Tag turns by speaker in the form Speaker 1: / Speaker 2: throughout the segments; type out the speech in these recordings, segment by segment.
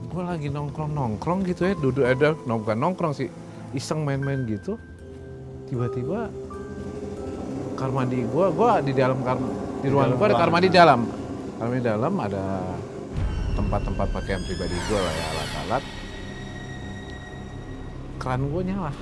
Speaker 1: gue lagi nongkrong gitu ya, duduk ada, bukan nongkrong sih, iseng main-main gitu. Tiba-tiba kamar mandi gue di dalam di ruangan gue ada kamar mandi dalam. Kamar mandi dalam ada tempat-tempat pakaian pribadi gue lah ya, alat-alat. Keran gue nyala.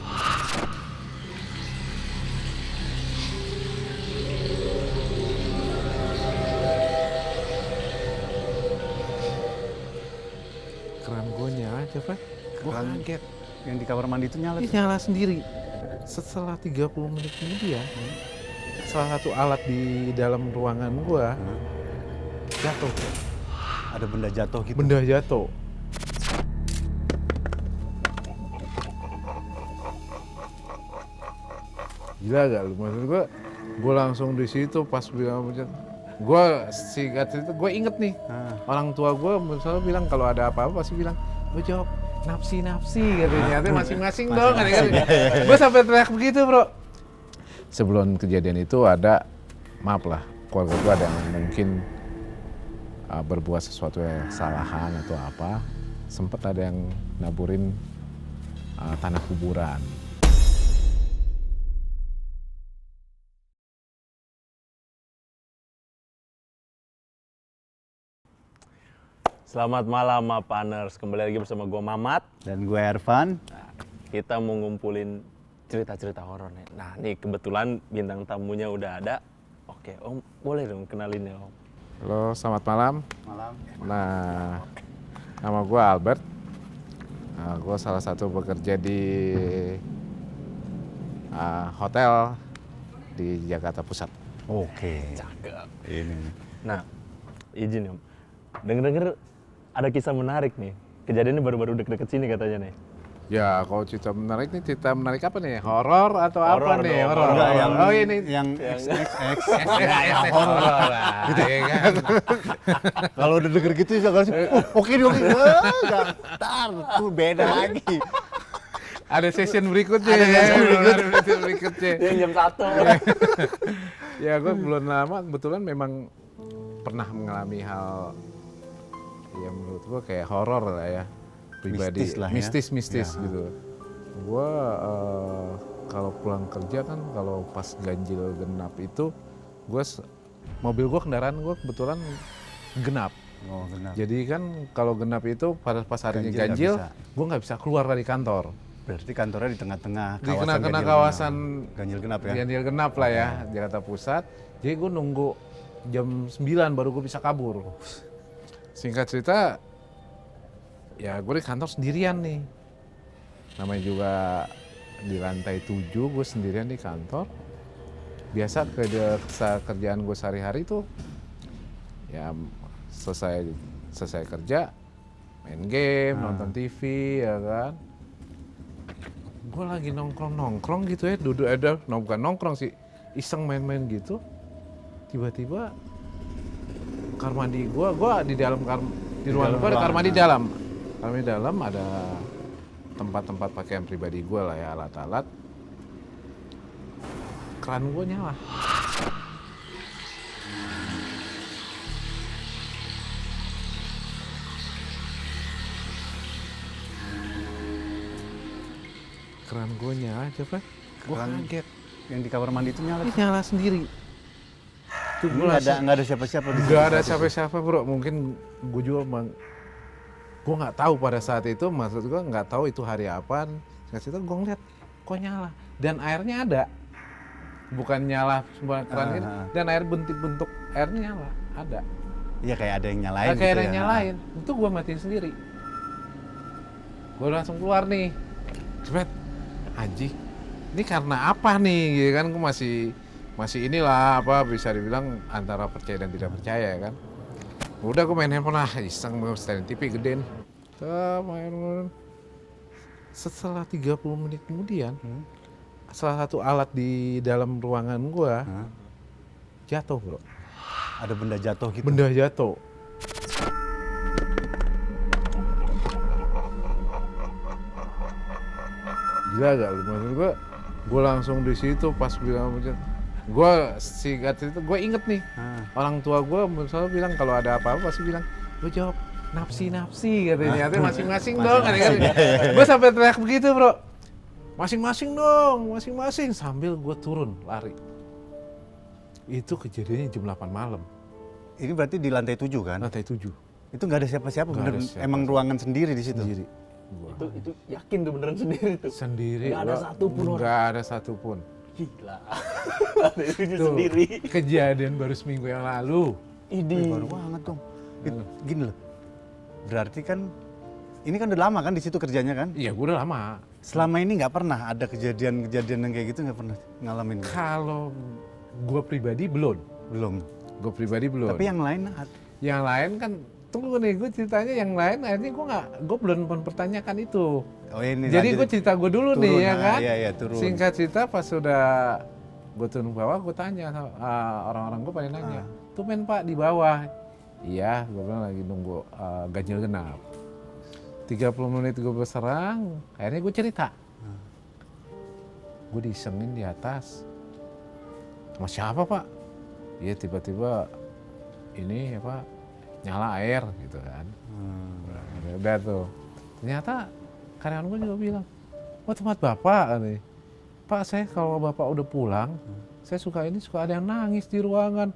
Speaker 1: Keran gue nyala, coba. Gue kaget.
Speaker 2: Yang di kamar mandi itu nyala.
Speaker 1: Ini nyala sendiri. Setelah 30 menit kemudian, salah satu alat di dalam ruangan gue jatuh.
Speaker 2: Ada benda jatuh gitu.
Speaker 1: Benda jatuh. Gila gak lu? Maksud gue langsung di situ pas bilang, gue singkat itu gue inget nih, orang tua gue selalu bilang kalau ada apa-apa pasti bilang, gue jawab nafsi katanya, masing-masing dong. Gue sampai teriak begitu bro. Sebelum kejadian itu ada, maaf lah, keluarga gue ada yang mungkin berbuat sesuatu yang kesalahan atau apa, sempat ada yang naburin tanah kuburan.
Speaker 3: Selamat malam Mapaners, kembali lagi bersama gue Mamat.
Speaker 2: Dan gue Ervan.
Speaker 3: Nah, kita mau ngumpulin cerita-cerita horor nih. Nah nih kebetulan bintang tamunya udah ada. Oke Om, boleh dong kenalin ya Om.
Speaker 1: Halo, selamat malam.
Speaker 2: Malam.
Speaker 1: Nah, nama gue Albert. Gue salah satu bekerja di hotel di Jakarta Pusat.
Speaker 2: Oke.
Speaker 3: Cakep.
Speaker 2: Ini.
Speaker 3: Nah, izin Om. Denger-denger ada kisah menarik nih. Kejadiannya baru-baru deket-deket sini katanya nih.
Speaker 1: Ya, kalau cerita menarik nih, cerita menarik apa nih? Horor atau
Speaker 3: Horor
Speaker 1: apa nih?
Speaker 3: dong,
Speaker 1: Horor.
Speaker 2: Enggak,
Speaker 1: Oh ini.
Speaker 2: yang XXX.
Speaker 1: Ya, horor lah. Gitu ya kan.
Speaker 2: Kalau udah denger gitu bisa langsung, oke nih, oke. Enggak, ntar, tuh beda lagi.
Speaker 1: Ada session berikutnya.
Speaker 2: Ada session
Speaker 1: berikutnya.
Speaker 3: Yang jam 1.
Speaker 1: Ya, gue belum lama kebetulan memang pernah mengalami hal yang menurut gue kayak horor lah ya, pribadi,
Speaker 2: Mistis lah ya.
Speaker 1: mistis
Speaker 2: Ya.
Speaker 1: gitu. Gue kalau pulang kerja kan, kalau pas ganjil genap itu, mobil gue, kendaraan gue kebetulan genap.
Speaker 2: Oh, benar.
Speaker 1: Jadi kan kalau genap itu pas harinya
Speaker 2: Ganjil
Speaker 1: ganjil, gue nggak bisa keluar dari kantor.
Speaker 2: Berarti kantornya di tengah-tengah
Speaker 1: Di tengah-tengah kawasan
Speaker 2: ganjil genap ya.
Speaker 1: ganjil genap lah ya, Jakarta Pusat. Jadi gue nunggu jam 9 baru gue bisa kabur. Singkat cerita, ya gue di kantor sendirian nih. Namanya juga di lantai 7, gue sendirian di kantor. Biasa kerjaan gue sehari-hari tuh, ya selesai kerja, main game, nonton TV, ya kan. Gue lagi nongkrong gitu ya, duduk ada, bukan nongkrong sih, iseng main-main gitu. Tiba-tiba kamar mandi gue di dalam di ruangan gue ada kamar mandi dalam. Kamar mandi dalam ada tempat-tempat pakaian pribadi gue lah ya, alat-alat. Keran gue nyala. Keran gue nyala, coba. Gue kaget.
Speaker 2: Yang di kamar mandi itu nyala.
Speaker 1: Ini nyala sendiri. Tuh,
Speaker 2: Nggak ada siapa-siapa di
Speaker 1: Nggak ada siapa-siapa bro, mungkin gue juga gue nggak tahu pada saat itu, maksud gue nggak tahu itu hari apa. Nggak situ gue ngeliat kok nyala dan airnya ada, bukan nyala semua keran ini, dan air bentuk airnya nyala ada.
Speaker 2: Iya, kayak ada yang nyalain.
Speaker 1: Kayak ada yang nyalain, itu gue matiin sendiri. Gue langsung keluar nih, cepet, anjing, ini karena apa nih? Gitu kan, gue masih inilah apa bisa dibilang antara percaya dan tidak percaya kan. Udah gue main handphone iseng, setelin TV gedein. Main. Setelah 30 menit kemudian, salah satu alat di dalam ruangan gue jatuh bro.
Speaker 2: Ada benda jatuh gitu.
Speaker 1: Benda jatuh. Gila gak lu? Maksud gue langsung di situ pas bilang, gue singkat itu gue inget nih, orang tua gue selalu bilang kalau ada apa-apa pasti bilang, gue jawab nafsi katanya, artinya masing-masing dong. Gue sampai teriak begitu bro, masing-masing dong, masing-masing sambil gue turun lari. Itu kejadiannya jam 8 malam,
Speaker 2: Ini berarti di lantai 7 kan?
Speaker 1: lantai 7.
Speaker 2: Itu nggak ada siapa-siapa,
Speaker 1: Nggak
Speaker 2: bener.
Speaker 1: ada siapa-siapa.
Speaker 2: Emang ruangan sendiri di situ.
Speaker 1: Sendiri. Gua.
Speaker 3: Itu yakin tuh beneran sendiri tuh.
Speaker 1: Sendiri.
Speaker 3: Nggak ada
Speaker 1: bro.
Speaker 3: satupun orang.
Speaker 1: Nggak ada satupun.
Speaker 3: Gila. Lantai 7
Speaker 1: Tuh,
Speaker 3: sendiri.
Speaker 1: kejadian baru seminggu yang lalu.
Speaker 3: Idi.
Speaker 2: Baru banget dong. Gini loh. Berarti kan ini kan udah lama kan di situ kerjanya kan?
Speaker 1: Iya, gue udah lama.
Speaker 2: Selama ini nggak pernah ada kejadian yang kayak gitu, nggak pernah ngalamin.
Speaker 1: Kalau gue pribadi belum.
Speaker 2: Belum.
Speaker 1: Gue pribadi belum.
Speaker 2: Tapi yang lain
Speaker 1: yang lain kan, tunggu nih, gue ceritanya yang lain akhirnya gue belum mempertanyakan itu.
Speaker 2: oh ini
Speaker 1: Jadi
Speaker 2: lanjut.
Speaker 1: gue cerita gue dulu
Speaker 2: Turun,
Speaker 1: nih ya
Speaker 2: nah,
Speaker 1: kan.
Speaker 2: iya, turun.
Speaker 1: Singkat cerita pas sudah gue turun ke bawah, gue tanya orang-orang gue pada nanya, "Tumben Pak di bawah?" Iya, gue bilang lagi nunggu ganjil genap. 30 menit gue berserang, akhirnya gue cerita. Gue disengin di atas. Sama siapa Pak? Iya tiba-tiba ini apa nyala air gitu kan. Udah tuh. Ternyata karyawan gue juga bilang, "Oh tempat Bapak nih. Pak saya kalau Bapak udah pulang, saya suka ada yang nangis di ruangan."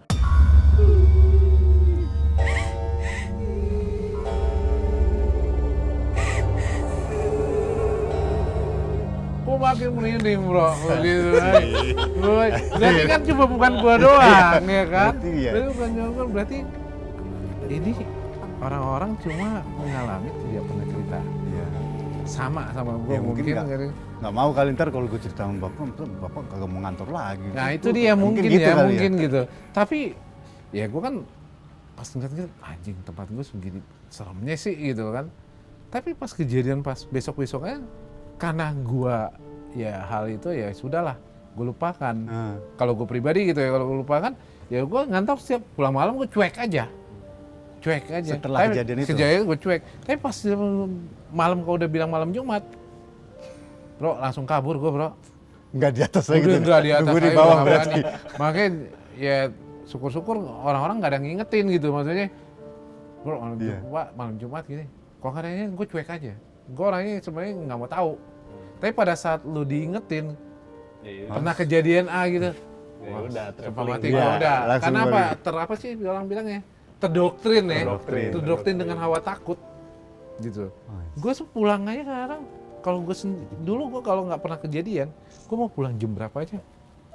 Speaker 1: Gue makin merinding bro, gitu kan. Berarti kan cuma bukan gua doang ya kan.
Speaker 2: Berarti iya.
Speaker 1: Berarti bukan cuma gua, berarti ini orang-orang cuma mengalami tidak pernah cerita.
Speaker 2: Iya.
Speaker 1: Sama gua
Speaker 2: Ya, mungkin
Speaker 1: mungkin.
Speaker 2: nggak mau kali ntar kalau gue cerita sama bapak kagak mau ngantor lagi.
Speaker 1: Nah itu dia mungkin
Speaker 2: gitu
Speaker 1: ya,
Speaker 2: kali
Speaker 1: mungkin gitu. Tapi ya gua kan pas ngeliat anjing tempat gua segini seremnya sih gitu kan. Tapi pas kejadian pas besok-besoknya karena gua ya hal itu ya sudahlah, gue lupakan. Kalau gue pribadi gitu ya, kalau gue lupakan ya gue ngantor setiap pulang malam gue cuek aja.
Speaker 2: Setelah kejadian itu?
Speaker 1: Kejadian gue cuek. Tapi pas malam kau udah bilang malam Jumat, bro langsung kabur gue bro.
Speaker 2: Nggak di atas lagi.
Speaker 1: Udah nggak di atas,
Speaker 2: Nunggu di
Speaker 1: saya
Speaker 2: bawah
Speaker 1: nggak
Speaker 2: berarti.
Speaker 1: berani. Makanya ya syukur-syukur orang-orang nggak ada yang ngingetin gitu, maksudnya bro malam Jumat gini. Kok kadangnya gue cuek aja. Gue orangnya sebenarnya nggak mau tahu. Tapi pada saat lu diingetin, pernah kejadian A gitu,
Speaker 3: Ya udah,
Speaker 1: sumpah mati
Speaker 2: Iya,
Speaker 1: gue udah.
Speaker 2: langsung
Speaker 1: Karena apa?
Speaker 2: balik.
Speaker 1: Apa sih orang bilangnya? Terdoktrin ya.
Speaker 2: Terdoktrin.
Speaker 1: Dengan hawa takut. Gitu. Gue pulang aja kadang, kalau gue dulu gue kalau nggak pernah kejadian, gue mau pulang jam berapa aja.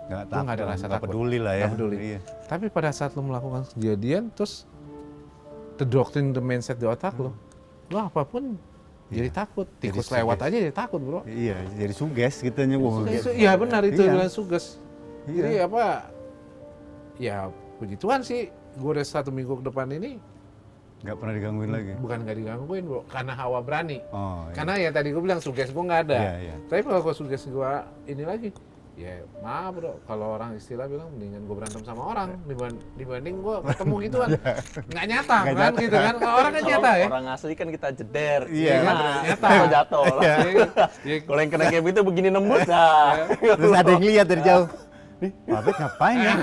Speaker 1: Gue nggak ada rasa
Speaker 2: nggak
Speaker 1: takut.
Speaker 2: peduli lah ya.
Speaker 1: Nggak peduli.
Speaker 2: Iya.
Speaker 1: Tapi pada saat lu melakukan kejadian, terus terdoktrin the mindset di otak lu apapun jadi takut. Tikus
Speaker 2: Jadi
Speaker 1: lewat
Speaker 2: suges.
Speaker 1: aja jadi takut bro.
Speaker 2: Iya, jadi suges gitu nya.
Speaker 1: Iya benar itu
Speaker 2: Iya.
Speaker 1: bilang suges.
Speaker 2: Iya.
Speaker 1: Jadi apa? Ya puji Tuhan sih, gue udah 1 minggu ke depan ini
Speaker 2: Nggak pernah digangguin lagi.
Speaker 1: bukan nggak digangguin bro, karena hawa berani.
Speaker 2: Oh, iya.
Speaker 1: Karena ya tadi gue bilang suges gue nggak ada.
Speaker 2: Iya, iya.
Speaker 1: Tapi kalau suges gue ini lagi, ya maaf bro, kalau orang istilah bilang mendingan gue berantem sama orang dibanding gue ketemu gituan. Nggak nyata
Speaker 2: Nggak
Speaker 1: kan
Speaker 2: nyata.
Speaker 1: gitu kan. Kalau orang kan nyata ya.
Speaker 3: Orang asli kan kita jeder.
Speaker 2: Iya,
Speaker 3: Nah,
Speaker 1: nyata.
Speaker 3: atau jatuh.
Speaker 1: Ya, ya,
Speaker 3: Kalau yang kena kayak gitu begini nembus dah.
Speaker 2: Terus ada yang lihat dari jauh. Nih, Pak Bet ngapain ya?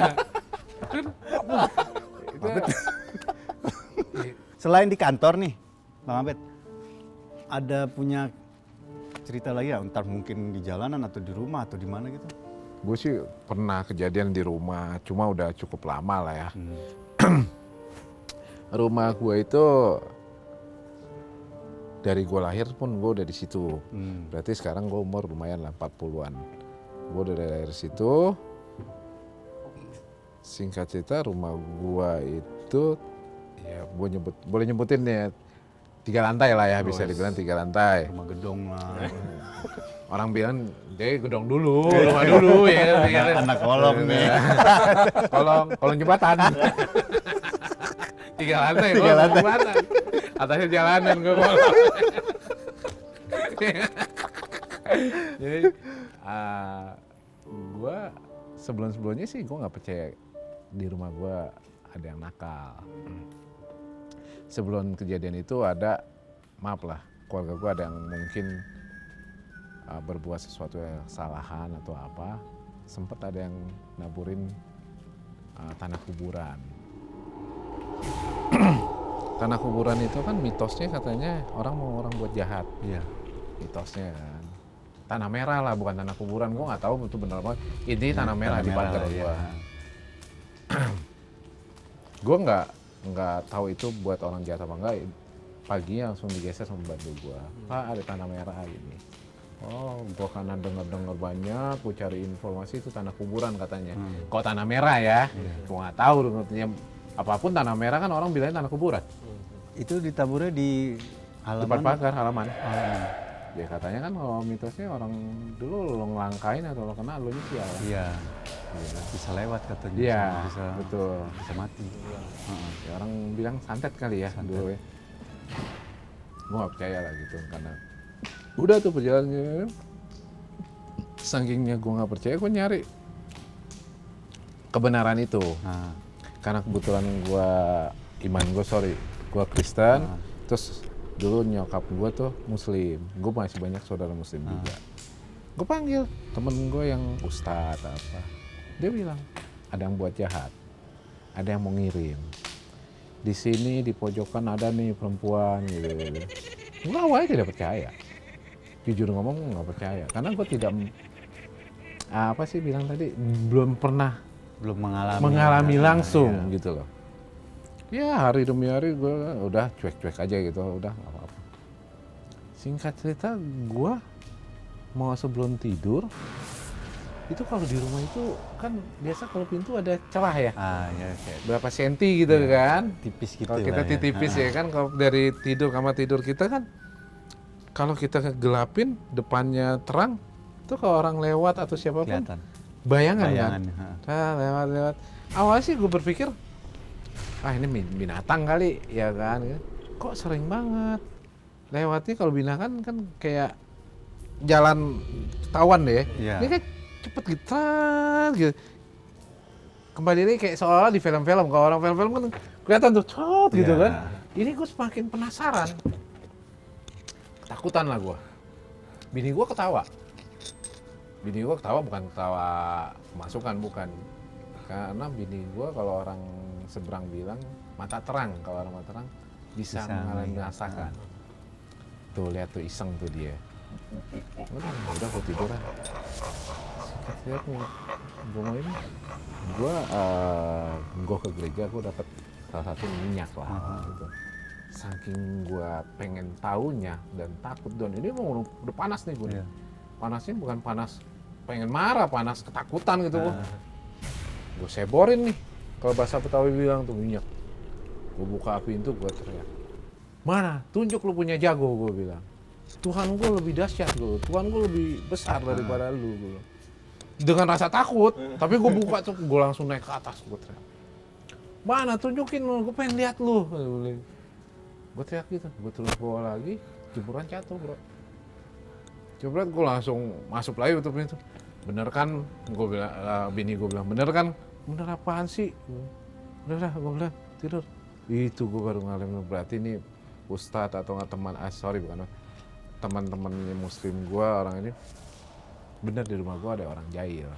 Speaker 2: Selain di kantor nih, Bang Abed, ada punya cerita lagi ya? Entar mungkin di jalanan atau di rumah atau di mana gitu?
Speaker 1: gue sih pernah kejadian di rumah, cuma udah cukup lama lah ya. Rumah gue itu dari gue lahir pun gue udah di situ. Berarti sekarang gue umur lumayan lah 40-an. Gue udah dari lahir situ. Singkat cerita rumah gue itu ya gue boleh nyebutin ya 3 lantai lah ya, bisa dibilang 3 lantai.
Speaker 2: Rumah gedong lah.
Speaker 1: Orang bilang dia gedong dulu, rumah dulu ya.
Speaker 2: Anak kolong nih.
Speaker 1: kolong jembatan. 3 lantai,
Speaker 2: 3 lantai.
Speaker 1: jembatan. Atasnya jalanan gue kolong. Jadi gue sebelumnya sih gue nggak percaya di rumah gue ada yang nakal. Sebelum kejadian itu ada, maaf lah, keluarga gue ada yang mungkin berbuat sesuatu yang kesalahan atau apa, sempat ada yang naburin tanah kuburan. tanah kuburan itu kan mitosnya katanya orang mau orang buat jahat,
Speaker 2: Iya.
Speaker 1: mitosnya kan. Tanah merah lah, bukan tanah kuburan. Gua nggak tahu itu benar apa. Ini tanah merah
Speaker 2: Tanah
Speaker 1: di pagar
Speaker 2: lah,
Speaker 1: gua.
Speaker 2: iya.
Speaker 1: Gua nggak tahu itu buat orang jahat apa enggak. Paginya langsung digeser sama bantu gua. Pak, ada tanah merah ini. Oh, gua karena dengar banyak, gua cari informasi itu tanah kuburan katanya. Kalau tanah merah ya, gua nggak tahu artinya apapun tanah merah kan orang bilangnya tanah kuburan.
Speaker 2: Itu ditaburnya di
Speaker 1: Depan
Speaker 2: halaman.
Speaker 1: pagar, halaman.
Speaker 2: Halaman.
Speaker 1: Ya katanya kan kalau mitosnya orang dulu lo ngelangkain atau lo kena lo sial.
Speaker 2: Iya. Bisa lewat katanya.
Speaker 1: Iya,
Speaker 2: Bisa
Speaker 1: betul.
Speaker 2: bisa mati. Heeh.
Speaker 1: Ya, orang bilang santet kali ya dulu ya. Gua nggak percaya lah gitu karena udah tuh perjalanannya. Sakingnya gua nggak percaya, gua nyari kebenaran itu.
Speaker 2: Nah,
Speaker 1: Karena kebetulan gua Kristen, terus dulu nyokap gua tuh Muslim, gua masih banyak saudara Muslim juga. Gue panggil temen gue yang ustadz apa, dia bilang ada yang buat jahat, ada yang mau ngirim. Di sini di pojokan ada nih perempuan gitu. Gue awalnya tidak percaya, jujur ngomong nggak percaya, karena gue tidak apa sih bilang tadi belum pernah
Speaker 2: belum
Speaker 1: mengalami
Speaker 2: Nah,
Speaker 1: langsung
Speaker 2: iya.
Speaker 1: gitu loh. Ya hari demi hari gue udah cuek-cuek aja gitu, udah nggak apa-apa. Singkat cerita gue mau sebelum tidur, itu kalau di rumah itu kan biasa kalau pintu ada celah ya,
Speaker 2: Ya kayak
Speaker 1: berapa senti gitu kan.
Speaker 2: tipis gitu
Speaker 1: Kalau
Speaker 2: lah
Speaker 1: kita
Speaker 2: ya.
Speaker 1: tipis ya kan, kalau dari kamar tidur kita kan, kalau kita gelapin depannya terang, tuh kalau orang lewat atau siapapun,
Speaker 2: Kelihatan.
Speaker 1: bayangan
Speaker 2: Bayangan,
Speaker 1: kan. Lewat. Awalnya sih gue berpikir, ini binatang kali ya kan. Kok sering banget lewatnya, kalau binatang kan kayak jalan tawan deh.
Speaker 2: Iya.
Speaker 1: Ini kan cepet gitu. Kembali lagi kayak seolah di film-film. Kalau orang film-film kan kelihatan tuh gitu
Speaker 2: Iya.
Speaker 1: kan. Ini gue semakin penasaran. Ketakutan lah gue. Bini gue ketawa. Bukan ketawa masukan, bukan. Karena bini gue kalau orang seberang bilang mata terang. Kalau orang mata terang bisa mengalami merasakan. Tuh lihat tuh iseng tuh dia. Udah gue tidur lah. Lihat nih, gue ke gereja, gue dapet salah satu minyak lah gitu. Saking gue pengen taunya dan takut, dan ini mau udah panas nih gue.
Speaker 2: Iya.
Speaker 1: Panasnya bukan panas pengen marah, panas ketakutan gitu gue. Gue seborin nih, kalau bahasa Betawi bilang tuh minyak. Gue buka pintu, gue teriak, mana tunjuk lu punya jago, gue bilang. Tuhan gue lebih dahsyat, Tuhan gue lebih besar daripada lu, gue. Dengan rasa takut, tapi gue buka tuh, gue langsung naik ke atas, gue teriak, mana tunjukin lu, gue pengen lihat lu. Gue teriak gitu, gue terus bawa lagi, jemuran jatuh bro. Jebret, gue langsung masuk lagi ke pintu. Bener kan, gue bilang, bini gue bilang, bener kan? Bener apaan sih? Udah, gue bilang, tidur. Itu gue baru ngalamin, berarti ini ustadz atau nggak teman, bukan teman-teman muslim gue, orang ini bener di rumah gue ada orang jahil.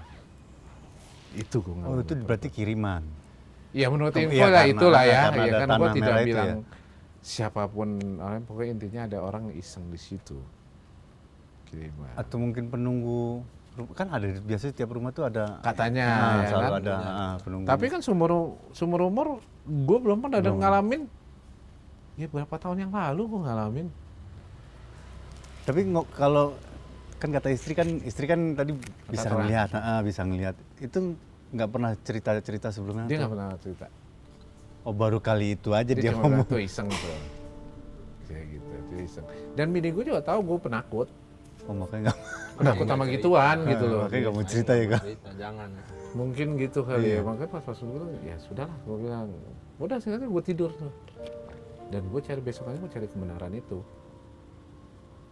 Speaker 1: Itu gue ngalamin.
Speaker 2: Oh, itu berarti kiriman.
Speaker 1: Iya, menurut info
Speaker 2: Iya,
Speaker 1: lah
Speaker 2: karena-
Speaker 1: itulah ya.
Speaker 2: karena
Speaker 1: Ya
Speaker 2: ada
Speaker 1: kan gue
Speaker 2: tanah
Speaker 1: tidak
Speaker 2: merah itu
Speaker 1: bilang
Speaker 2: ya.
Speaker 1: siapapun orang, pokoknya intinya ada orang iseng di situ. Kiriman.
Speaker 2: Atau mungkin penunggu, kan ada biasanya tiap rumah tuh ada
Speaker 1: Katanya, ya
Speaker 2: selalu
Speaker 1: kan?
Speaker 2: ada penunggu.
Speaker 1: Tapi kan sumur umur gue belum pernah ada ngalamin. Ya berapa tahun yang lalu gue ngalamin.
Speaker 2: Tapi kalau kan kata istri kan tadi bisa
Speaker 1: terang.
Speaker 2: ngelihat, bisa ngelihat. Itu nggak pernah cerita sebelumnya?
Speaker 1: Dia
Speaker 2: atau-
Speaker 1: nggak pernah cerita.
Speaker 2: Oh, baru kali itu aja dia
Speaker 1: cuma bilang
Speaker 2: ngomong.
Speaker 1: tuh iseng tuh. Kayak gitu, itu iseng. Dan bini gue juga tahu gue penakut.
Speaker 2: Oh, makanya
Speaker 1: Penakut sama gituan gitu loh.
Speaker 2: makanya nggak mau cerita ya kan?
Speaker 3: Jangan.
Speaker 1: Mungkin gitu kali ya. Makanya pas dulu ya sudahlah, gue bilang. Udah sekarang gue tidur tuh. Dan gue cari besokannya, gue cari kebenaran itu.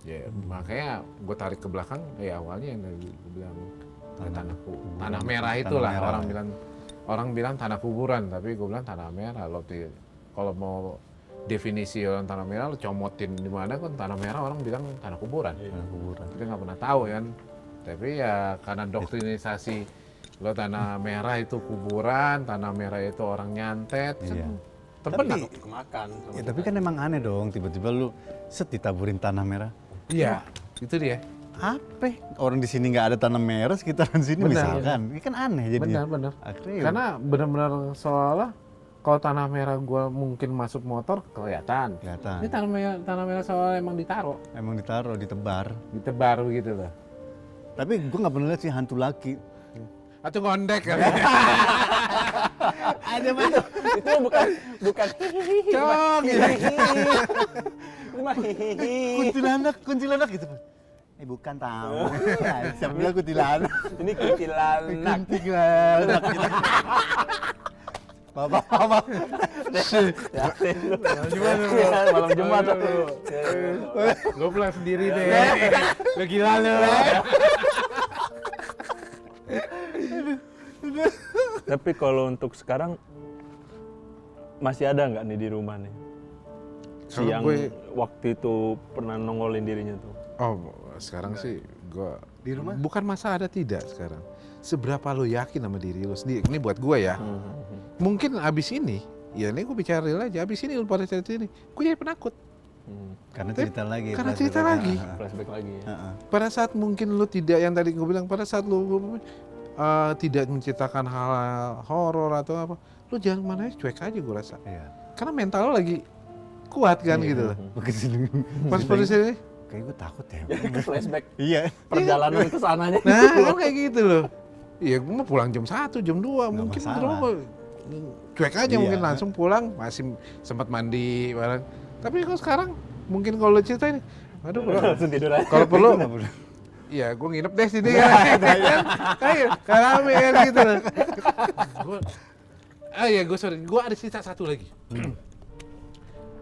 Speaker 1: Ya makanya gue tarik ke belakang. Ya awalnya yang gue bilang tanah merah itulah.
Speaker 2: merah.
Speaker 1: Orang bilang tanah kuburan, tapi gue bilang tanah merah. Kalau mau definisi orang tanah merah, lo comotin di mana kan tanah merah, orang bilang tanah kuburan.
Speaker 2: Kuburan.
Speaker 1: Kita nggak pernah tahu kan. Tapi ya karena doktrinisasi lo tanah merah itu kuburan, tanah merah itu orang nyantet, kan
Speaker 2: Iya.
Speaker 1: terpenuh.
Speaker 3: Kemakan. sama
Speaker 2: Ya, tapi kan emang aneh dong, tiba-tiba lu set ditaburin tanah merah.
Speaker 1: Iya, itu dia.
Speaker 2: Apa? Orang di sini nggak ada tanah merah sekitaran sini
Speaker 1: Benar.
Speaker 2: misalkan. Ini kan aneh jadinya.
Speaker 1: Benar.
Speaker 2: Akhirnya ya
Speaker 1: Karena benar-benar seolah kalau tanah merah gua mungkin masuk motor kelihatan.
Speaker 2: kelihatan.
Speaker 1: Ini tanah merah seolah emang ditaruh,
Speaker 2: Emang ditaruh, ditebar.
Speaker 1: ditebar begitu loh.
Speaker 2: Tapi gue nggak pernah lihat sih hantu laki.
Speaker 1: Atau ngondek kali.
Speaker 3: Ada mana? Itu bukan
Speaker 1: Cong, gitu.
Speaker 3: Itu mah hihihi.
Speaker 2: Kuntilanak gitu. Bukan tahu. Siapa bilang kuntilanak?
Speaker 3: Ini kuntilanak.
Speaker 2: Kuntilanak gitu. Bapak.
Speaker 3: Yakin lu.
Speaker 1: Gimana lu?
Speaker 3: Malam Jumat.
Speaker 1: Gue pulang sendiri deh. Lu gila lu.
Speaker 3: Tapi kalau untuk sekarang masih ada nggak nih di rumah nih? Si
Speaker 1: Kalau
Speaker 3: yang
Speaker 1: gue-
Speaker 3: waktu itu pernah nongolin dirinya tuh.
Speaker 1: Oh, sekarang sih gue
Speaker 2: Di rumah?
Speaker 1: bukan masa ada tidak sekarang. Seberapa lo yakin sama diri lo sendiri? Ini buat gue ya. Mungkin abis ini, ya ini gue bicara real aja. Abis ini pada cerita ini, gue jadi penakut.
Speaker 2: Karena cerita lagi.
Speaker 1: Karena
Speaker 2: flashback
Speaker 1: cerita lagi.
Speaker 3: Flashback lagi ya.
Speaker 2: Heeh.
Speaker 1: Pada saat mungkin lo tidak, yang tadi gue bilang, pada saat lo tidak menceritakan hal horor atau apa, lo jangan mana cuek aja gue rasa.
Speaker 2: Iya.
Speaker 1: Karena mental lo lagi kuat kan gitu.
Speaker 2: Begitu.
Speaker 1: Pas pada sini,
Speaker 2: Kayak gue takut ya.
Speaker 3: Flashback
Speaker 2: Iya.
Speaker 3: perjalanan ke sananya.
Speaker 1: nah kan kayak gitu loh. Iya, gue mau pulang jam 1, jam 2, mungkin
Speaker 2: masalah.
Speaker 1: ke rumah cuek aja,
Speaker 2: Iya.
Speaker 1: mungkin langsung pulang, masih sempat mandi bareng. Tapi kalau sekarang mungkin kalau lo ceritain, aduh bro,
Speaker 3: Langsung tidur aja.
Speaker 1: kalau perlu, iya gue nginep deh sini kan, kayak rame kan gitu loh. Gue ada cerita satu lagi.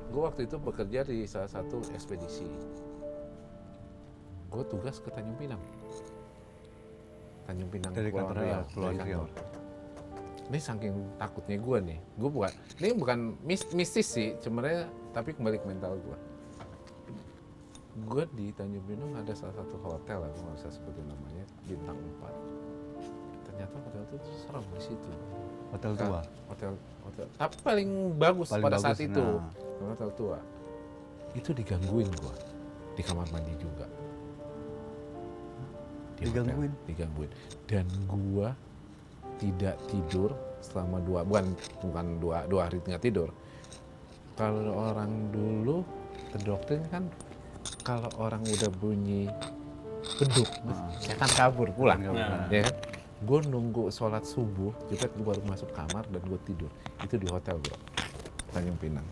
Speaker 1: Gue waktu itu bekerja di salah satu ekspedisi. Gue tugas ke Tanjung Pinang. Tanjung Pinang
Speaker 2: Dari
Speaker 1: Kepulauan
Speaker 2: kantor
Speaker 1: Riau,
Speaker 2: Kepulauan
Speaker 1: dari
Speaker 2: Riau.
Speaker 1: kantor. Ini saking takutnya gue nih, ini bukan mistis sih, sebenarnya, tapi kembali ke mental gue. Gue di Tanjung Pinang ada salah satu hotel, aku nggak usah sebutin namanya, bintang 4. Ternyata hotel itu serem di situ.
Speaker 2: Hotel tua.
Speaker 1: Hotel, tapi paling bagus
Speaker 2: Paling
Speaker 1: pada
Speaker 2: bagus,
Speaker 1: saat itu.
Speaker 2: nah.
Speaker 1: Hotel tua. Itu digangguin gue di kamar mandi juga. Di hotel,
Speaker 2: Digangguin?
Speaker 1: digangguin. Dan gua tidak tidur selama bukan dua hari nggak tidur. Kalau orang dulu terdoktrin kan kalau orang udah bunyi beduk, setan kabur pulang.
Speaker 3: Nah.
Speaker 1: Ya kan? Gue nunggu sholat subuh, cepet gue baru masuk kamar dan gue tidur. Itu di hotel bro, Tanjung Pinang.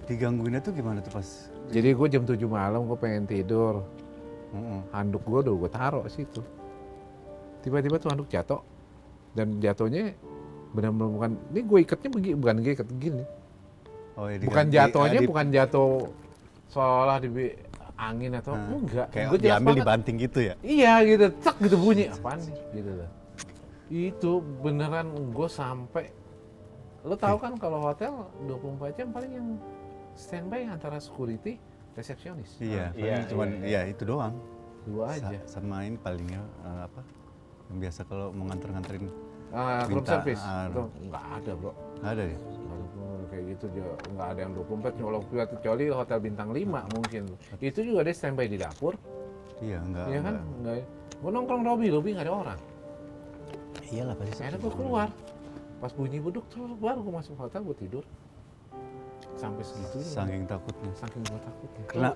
Speaker 2: Digangguinnya tuh gimana tuh pas?
Speaker 1: Jadi gue jam 7 malam gue pengen tidur.
Speaker 2: Heeh.
Speaker 1: Handuk gue udah gue taruh situ. Tiba-tiba tuh handuk jatuh. Dan jatuhnya benar-benar bukan, ini gue ikatnya bukan gue ikat gini.
Speaker 2: Oh, ya,
Speaker 1: Bukan jatuhnya, bukan jatuh seolah di angin atau enggak.
Speaker 2: Kayak
Speaker 1: Gue jelas
Speaker 2: diambil
Speaker 1: banget.
Speaker 2: dibanting gitu ya?
Speaker 1: Iya gitu, cek gitu bunyi. Apaan nih? Gitu loh. Itu beneran gue sampai, lo tahu kan kalau hotel 24 jam paling yang standby antara security, resepsionis.
Speaker 2: Iya,
Speaker 3: Iya,
Speaker 2: paling cuman
Speaker 3: iya.
Speaker 2: ya itu doang.
Speaker 1: Dua aja.
Speaker 2: Sama ini palingnya apa? Yang biasa kalau mau nganter-nganterin
Speaker 1: Room
Speaker 2: minta,
Speaker 1: service,
Speaker 2: ah,
Speaker 1: itu nggak ada bro.
Speaker 2: nggak ada ya?
Speaker 1: Nggak ada bro, kayak gitu juga nggak ada yang 24 kalau kecuali hotel bintang 5 mungkin. Itu juga dia standby di dapur,
Speaker 2: Iya, enggak.
Speaker 1: ya kan? Nggak. Gue nongkrong lobby nggak ada orang.
Speaker 2: Iyalah pasti.
Speaker 1: Akhirnya gue keluar. Pas bunyi beduk tuh baru gue masuk hotel, gue tidur. Sampai segitunya.
Speaker 2: Saking takutnya.
Speaker 1: Saking gue takutnya.
Speaker 2: Kena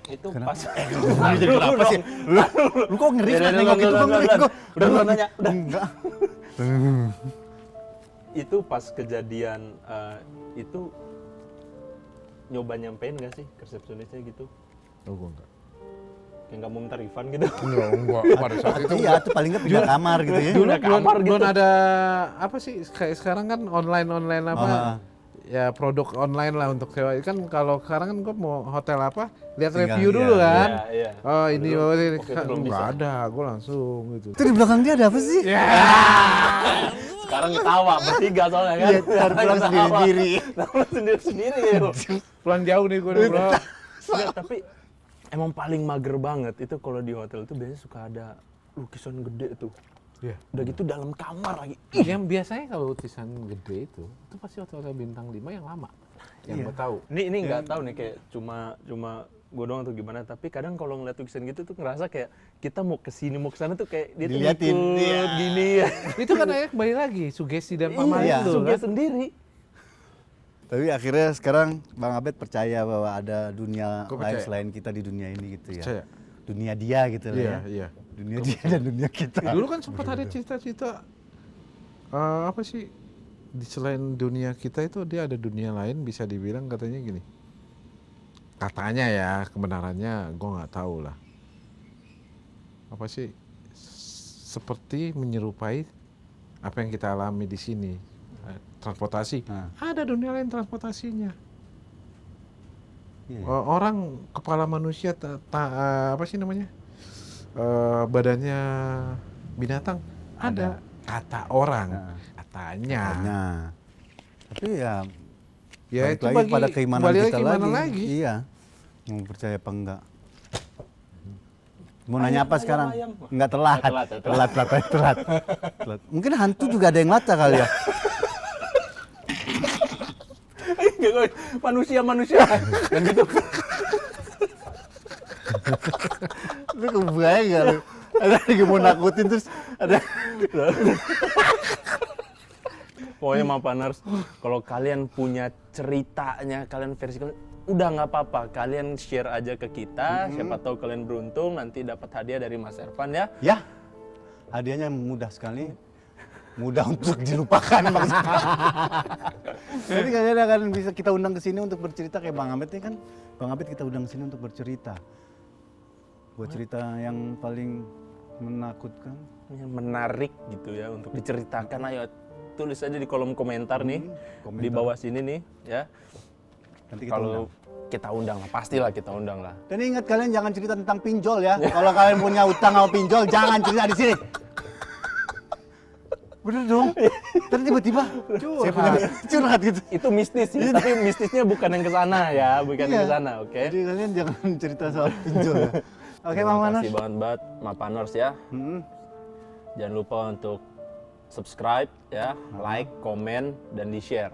Speaker 3: Itu
Speaker 2: Kenapa?
Speaker 3: pas.
Speaker 2: jadi kenapa sih? Lu kok ngeri
Speaker 3: Udah,
Speaker 2: kan
Speaker 3: udah,
Speaker 2: nengok
Speaker 3: udah,
Speaker 2: itu
Speaker 3: udah,
Speaker 2: kok ngeri
Speaker 3: udah,
Speaker 2: kok.
Speaker 3: udah, udah, nanya, udah.
Speaker 2: Enggak.
Speaker 3: Itu pas kejadian itu nyoba nyampein gak sih ke resepsionisnya gitu?
Speaker 1: Oh gue enggak.
Speaker 3: Kayak nggak mau minta refund gitu?
Speaker 1: Enggak. Pada saat itu
Speaker 2: Iya, tuh paling nggak pindah kamar gitu ya.
Speaker 1: dulu
Speaker 3: Udah kamar
Speaker 1: belum
Speaker 3: gitu.
Speaker 1: ada apa sih kayak sekarang kan online apa
Speaker 2: Ah.
Speaker 1: ya produk online lah untuk sewa kan. Kalau sekarang kan gue mau hotel apa lihat
Speaker 2: Tinggal,
Speaker 1: review dulu
Speaker 2: iya,
Speaker 1: kan.
Speaker 3: Iya, iya.
Speaker 1: Oh ini
Speaker 3: Dulu,
Speaker 1: ini
Speaker 3: waktu itu belum bisa.
Speaker 1: nggak ada, gue langsung gitu.
Speaker 2: Itu di belakang dia ada apa sih?
Speaker 1: Ya,
Speaker 3: Sekarang ketawa bertiga soalnya kan.
Speaker 2: Iya, baru pulang sendiri-sendiri.
Speaker 3: Pulang sendiri-sendiri ya.
Speaker 1: pulang jauh nih gue bro.
Speaker 3: Enggak, tapi emang paling mager banget itu kalau di hotel itu biasanya suka ada lukisan gede tuh.
Speaker 1: Iya.
Speaker 3: Udah gitu dalam kamar lagi.
Speaker 1: Yang biasanya kalau lukisan gede itu pasti hotel bintang 5 yang lama. Yang gue tahu.
Speaker 3: Ini nggak tahu nih kayak cuma gue doang tuh gimana, tapi kadang kalau ngeliat lukisan gitu tuh ngerasa kayak kita mau kesini mau kesana tuh kayak dia
Speaker 2: Diliatin,
Speaker 3: tuh ikut
Speaker 2: iya.
Speaker 3: gini ya.
Speaker 1: Itu kan akhirnya kembali lagi sugesti dan pamain
Speaker 2: Iya.
Speaker 1: itu
Speaker 3: Juga
Speaker 1: kan.
Speaker 3: sendiri.
Speaker 2: Tapi akhirnya sekarang Bang Abed percaya bahwa ada dunia
Speaker 1: Gua
Speaker 2: lain
Speaker 1: percaya.
Speaker 2: selain kita di dunia ini gitu ya.
Speaker 1: Percaya.
Speaker 2: Dunia dia gitu lah
Speaker 1: Iya,
Speaker 2: ya.
Speaker 1: iya.
Speaker 2: Dunia dia dan dunia kita.
Speaker 1: Dulu kan sempat ada cita-cita apa sih di selain dunia kita itu dia ada dunia lain, bisa dibilang katanya gini. Katanya ya, kebenarannya gue nggak tahu lah. Apa sih seperti menyerupai apa yang kita alami di sini. Transportasi.
Speaker 2: Nah.
Speaker 1: Ada dunia lain transportasinya.
Speaker 2: Iya.
Speaker 1: Orang kepala manusia apa sih namanya? Badannya binatang ada. Kata orang,
Speaker 2: Nah.
Speaker 1: katanya.
Speaker 2: Nah, tapi ya
Speaker 1: Ya
Speaker 2: balik
Speaker 1: itu
Speaker 2: lagi
Speaker 1: bagi
Speaker 2: pada keimanan
Speaker 1: kembali
Speaker 2: kita
Speaker 1: keimanan
Speaker 2: lagi.
Speaker 1: lagi.
Speaker 2: Iya. Mau percaya apa enggak? Mau nanya apa sekarang?
Speaker 3: ayam.
Speaker 2: Enggak telat.
Speaker 3: Telat.
Speaker 2: Telat. Mungkin hantu juga ada yang lata kali ya.
Speaker 3: Manusia dan gitu.
Speaker 2: Lu kebayang enggak lu? Ada lagi mau nakutin terus ada
Speaker 3: Pokoknya Mapaners, kalau kalian punya ceritanya, kalian versi kalian, udah nggak apa-apa, kalian share aja ke kita. Siapa tahu kalian beruntung nanti dapat hadiah dari Mas Ervan ya.
Speaker 2: ya. Hadiahnya mudah sekali. Mudah untuk dilupakan maksudnya. Jadi kalian akan bisa kita undang ke sini untuk bercerita kayak Bang Abed ini kan. Bang Abed kita undang ke sini untuk bercerita. Buat cerita yang paling menakutkan.
Speaker 3: Yang menarik gitu ya untuk diceritakan. Ayo tulis aja di kolom komentar nih,
Speaker 2: komentar.
Speaker 3: di bawah sini nih ya.
Speaker 2: Nanti kita
Speaker 3: Kalau
Speaker 2: undang.
Speaker 3: kita undang lah, pastilah kita undang lah.
Speaker 2: Dan ingat kalian jangan cerita tentang pinjol ya. Kalau kalian punya utang sama pinjol jangan cerita di sini. Bener dong. Terus tiba-tiba saya punya curhat gitu.
Speaker 3: Itu mistis sih, tapi mistisnya bukan yang ke sana ya, bukan yang
Speaker 2: Iya.
Speaker 3: ke sana, oke?
Speaker 2: Jadi kalian jangan cerita soal pinjol ya. Oke,
Speaker 3: Terima
Speaker 2: Bang Manas.
Speaker 3: kasih banget Mapaners ya. Jangan lupa untuk subscribe ya, like, komen, dan di-share.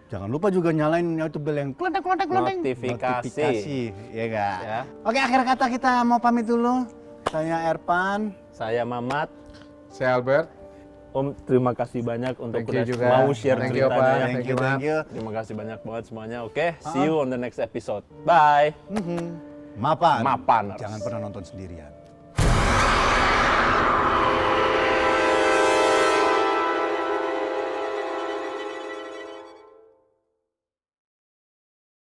Speaker 2: Jangan lupa juga nyalain YouTube bel yang kelenteng.
Speaker 3: Notifikasi.
Speaker 2: ya enggak?
Speaker 3: Ya.
Speaker 2: Oke, akhir kata kita mau pamit dulu. Saya Erpan.
Speaker 3: Saya Mamat.
Speaker 1: Saya Albert.
Speaker 3: Om, terima kasih banyak untuk
Speaker 1: Thank you
Speaker 3: udah
Speaker 1: juga.
Speaker 3: mau share
Speaker 1: Thank you,
Speaker 3: ceritanya.
Speaker 1: Pak.
Speaker 3: ya.
Speaker 1: Thank you, Bang.
Speaker 2: Thank you.
Speaker 3: Terima kasih banyak buat semuanya. Oke, see you on the next episode. Bye.
Speaker 2: Mapan.
Speaker 3: Mapaners.
Speaker 2: Jangan pernah nonton sendirian.